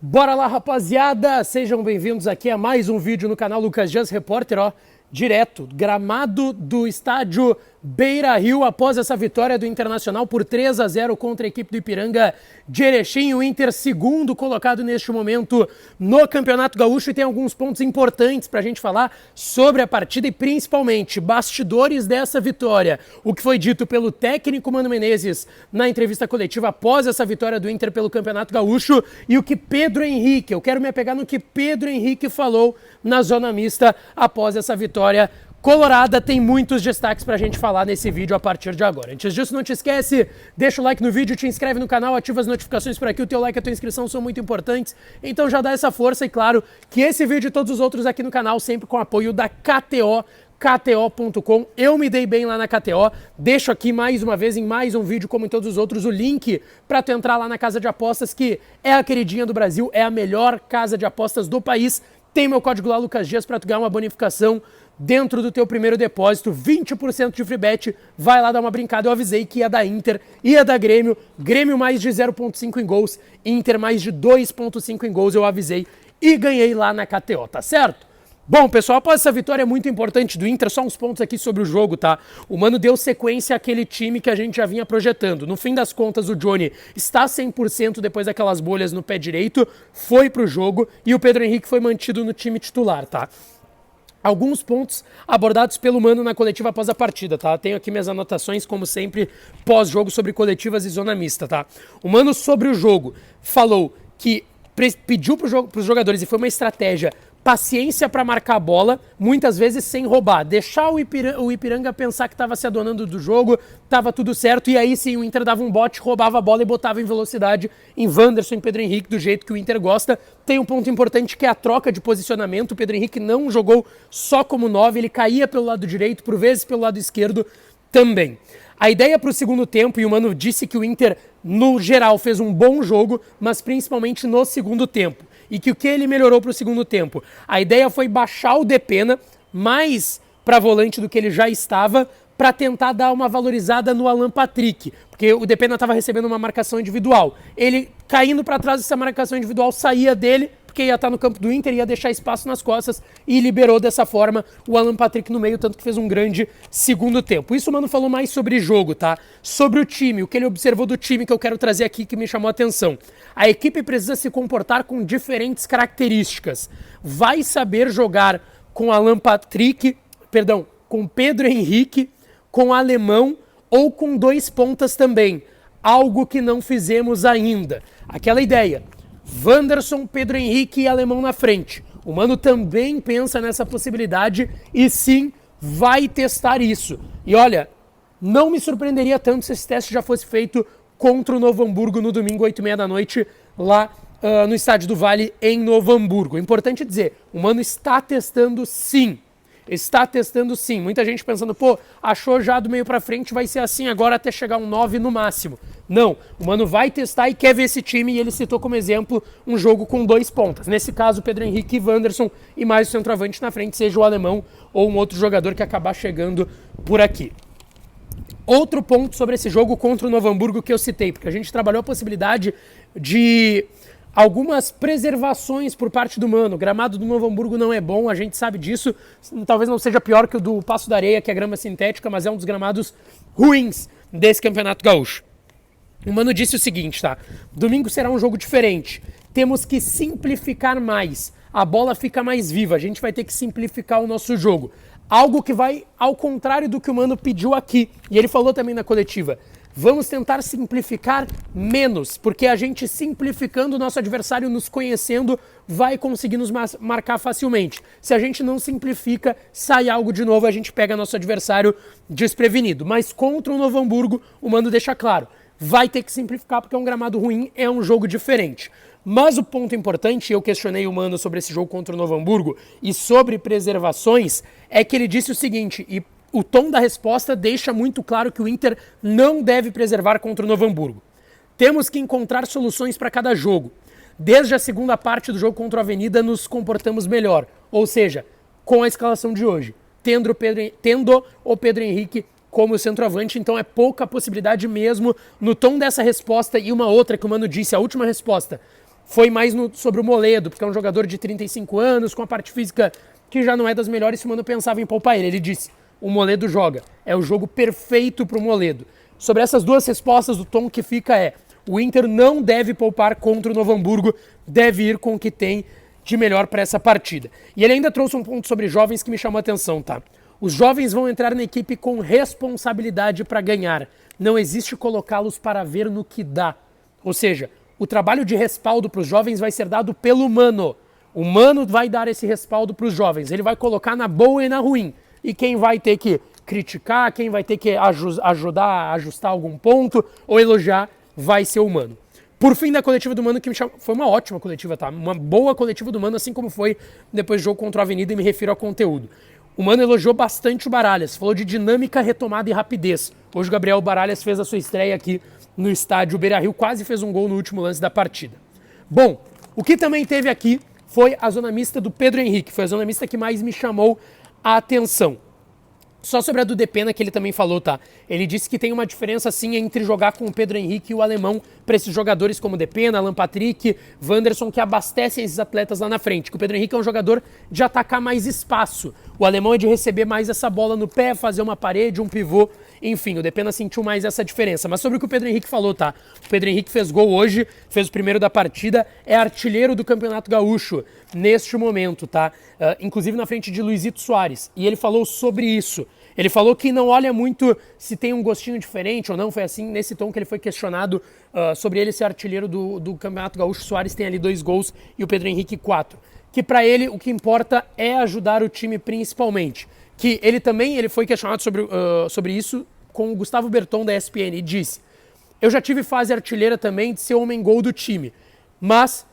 Bora lá, rapaziada! Sejam bem-vindos aqui a mais um vídeo no canal Lucas Dias Repórter, ó, direto, gramado do estádio Beira-Rio, após essa vitória do Internacional por 3-0 contra a equipe do Ipiranga de Erechim. O Inter, segundo colocado neste momento no Campeonato Gaúcho, e tem alguns pontos importantes para a gente falar sobre a partida e principalmente bastidores dessa vitória. O que foi dito pelo técnico Mano Menezes na entrevista coletiva após essa vitória do Inter pelo Campeonato Gaúcho e o que Pedro Henrique, eu quero me apegar no que Pedro Henrique falou na zona mista após essa vitória colorada. Tem muitos destaques pra gente falar nesse vídeo a partir de agora. Antes disso, não te esquece, deixa o like no vídeo, te inscreve no canal, ativa as notificações por aqui, o teu like e a tua inscrição são muito importantes, então já dá essa força e claro que esse vídeo e todos os outros aqui no canal sempre com apoio da KTO, KTO.com. Eu me dei bem lá na KTO, deixo aqui mais uma vez em mais um vídeo como em todos os outros o link para tu entrar lá na casa de apostas que é a queridinha do Brasil, é a melhor casa de apostas do país. Tem meu código lá, Lucas Dias, para tu ganhar uma bonificação dentro do teu primeiro depósito, 20% de free bet. Vai lá dar uma brincada. Eu avisei que ia da Inter, ia da Grêmio, Grêmio mais de 0,5 em gols, Inter mais de 2,5 em gols, eu avisei e ganhei lá na KTO, tá certo? Bom, pessoal, após essa vitória muito importante do Inter, só uns pontos aqui sobre o jogo, tá? O Mano deu sequência àquele time que a gente já vinha projetando. No fim das contas, o Johnny está 100% depois daquelas bolhas no pé direito, foi pro jogo e o Pedro Henrique foi mantido no time titular, tá? Alguns pontos abordados pelo Mano na coletiva após a partida, tá? Tenho aqui minhas anotações, como sempre, pós-jogo sobre coletivas e zona mista, tá? O Mano, sobre o jogo, falou que pediu para os jogadores, e foi uma estratégia, paciência para marcar a bola, muitas vezes sem roubar. Deixar o Ipiranga pensar que estava se adonando do jogo, estava tudo certo, e aí sim o Inter dava um bote, roubava a bola e botava em velocidade em Wanderson e Pedro Henrique, do jeito que o Inter gosta. Tem um ponto importante que é a troca de posicionamento. O Pedro Henrique não jogou só como 9, ele caía pelo lado direito, por vezes pelo lado esquerdo também. A ideia para o segundo tempo, e o Mano disse que o Inter, no geral, fez um bom jogo, mas principalmente no segundo tempo. E que o que ele melhorou para o segundo tempo? A ideia foi baixar o Depena mais para volante do que ele já estava, para tentar dar uma valorizada no Alan Patrick, porque o Depena estava recebendo uma marcação individual. Ele, caindo para trás dessa marcação individual, saía dele, porque ia estar no campo do Inter, ia deixar espaço nas costas e liberou dessa forma o Alan Patrick no meio, tanto que fez um grande segundo tempo. Isso o Mano falou mais sobre jogo, tá? Sobre o time, o que ele observou do time que eu quero trazer aqui que me chamou a atenção. A equipe precisa se comportar com diferentes características. Vai saber jogar com Alan Patrick, perdão, com Pedro Henrique, com Alemão ou com dois pontas também. Algo que não fizemos ainda. Aquela ideia. Wanderson, Pedro Henrique e Alemão na frente. O Mano também pensa nessa possibilidade e sim, vai testar isso. E olha, não me surpreenderia tanto se esse teste já fosse feito contra o Novo Hamburgo no domingo, 8h30 da noite, lá no Estádio do Vale, em Novo Hamburgo. É importante dizer, o Mano está testando sim. Está testando sim. Muita gente pensando, pô, achou já do meio pra frente, vai ser assim agora até chegar um 9 no máximo. Não, o Mano vai testar e quer ver esse time, e ele citou como exemplo um jogo com dois pontas. Nesse caso, Pedro Henrique e Wanderson, e mais o centroavante na frente, seja o Alemão ou um outro jogador que acabar chegando por aqui. Outro ponto sobre esse jogo contra o Novo Hamburgo que eu citei, porque a gente trabalhou a possibilidade de algumas preservações por parte do Mano. O gramado do Novo Hamburgo não é bom, a gente sabe disso. Talvez não seja pior que o do Passo da Areia, que é grama sintética, mas é um dos gramados ruins desse Campeonato Gaúcho. O Mano disse o seguinte, tá? Domingo será um jogo diferente. Temos que simplificar mais. A bola fica mais viva. A gente vai ter que simplificar o nosso jogo. Algo que vai ao contrário do que o Mano pediu aqui. E ele falou também na coletiva. Vamos tentar simplificar menos, porque a gente simplificando o nosso adversário, nos conhecendo, vai conseguir nos marcar facilmente. Se a gente não simplifica, sai algo de novo, a gente pega nosso adversário desprevenido. Mas contra o Novo Hamburgo, o Mano deixa claro, vai ter que simplificar porque é um gramado ruim, é um jogo diferente. Mas o ponto importante, eu questionei o Mano sobre esse jogo contra o Novo Hamburgo e sobre preservações, é que ele disse o seguinte, e o tom da resposta deixa muito claro que o Inter não deve preservar contra o Novo Hamburgo. Temos que encontrar soluções para cada jogo. Desde a segunda parte do jogo contra a Avenida nos comportamos melhor. Ou seja, com a escalação de hoje, tendo o Pedro Henrique como centroavante, então é pouca possibilidade mesmo no tom dessa resposta. E uma outra que o Mano disse, a última resposta, foi mais sobre o Moledo, porque é um jogador de 35 anos, com a parte física que já não é das melhores, se o Mano pensava em poupar ele. Ele disse, o Moledo joga, é o jogo perfeito pro Moledo. Sobre essas duas respostas, o tom que fica é, o Inter não deve poupar contra o Novo Hamburgo, deve ir com o que tem de melhor para essa partida. E ele ainda trouxe um ponto sobre jovens que me chamou a atenção, tá? Os jovens vão entrar na equipe com responsabilidade para ganhar. Não existe colocá-los para ver no que dá. Ou seja, o trabalho de respaldo para os jovens vai ser dado pelo Mano. O Mano vai dar esse respaldo para os jovens. Ele vai colocar na boa e na ruim. E quem vai ter que criticar, quem vai ter que ajudar a ajustar algum ponto ou elogiar, vai ser o Mano. Por fim da coletiva do Mano, que me chamou, foi uma ótima coletiva, tá? Uma boa coletiva do Mano, assim como foi depois do jogo contra o Avenida, e me refiro ao conteúdo. O Mano elogiou bastante o Baralhas, falou de dinâmica, retomada e rapidez. Hoje o Gabriel Baralhas fez a sua estreia aqui no estádio Beira-Rio, quase fez um gol no último lance da partida. Bom, o que também teve aqui foi a zona mista do Pedro Henrique, foi a zona mista que mais me chamou a atenção. Só sobre a do Depena que ele também falou, tá? Ele disse que tem uma diferença, sim, entre jogar com o Pedro Henrique e o Alemão para esses jogadores como Depena, Alan Patrick, Wanderson, que abastecem esses atletas lá na frente. Que o Pedro Henrique é um jogador de atacar mais espaço. O Alemão é de receber mais essa bola no pé, fazer uma parede, um pivô. Enfim, o Depena sentiu mais essa diferença. Mas sobre o que o Pedro Henrique falou, tá? O Pedro Henrique fez gol hoje, fez o primeiro da partida, é artilheiro do Campeonato Gaúcho neste momento, tá? Inclusive na frente de Luizito Soares. E ele falou sobre isso. Ele falou que não olha muito se tem um gostinho diferente ou não, foi assim, nesse tom que ele foi questionado sobre ele ser artilheiro do Campeonato Gaúcho. O Soares tem ali 2 gols e o Pedro Henrique 4. Que para ele o que importa é ajudar o time principalmente. Que ele também foi questionado sobre isso com o Gustavo Berton da ESPN e disse, eu já tive fase artilheira também de ser homem-gol do time, mas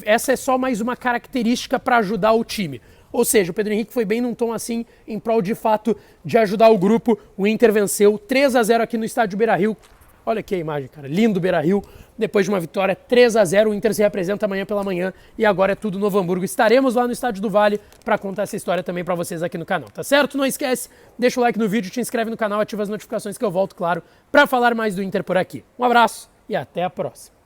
essa é só mais uma característica para ajudar o time. Ou seja, o Pedro Henrique foi bem num tom assim, em prol de fato de ajudar o grupo. O Inter venceu 3-0 aqui no estádio Beira-Rio. Olha aqui a imagem, cara. Lindo Beira-Rio. Depois de uma vitória 3-0, o Inter se representa amanhã pela manhã e agora é tudo Novo Hamburgo. Estaremos lá no Estádio do Vale para contar essa história também para vocês aqui no canal, tá certo? Não esquece, deixa o like no vídeo, te inscreve no canal, ativa as notificações que eu volto, claro, para falar mais do Inter por aqui. Um abraço e até a próxima.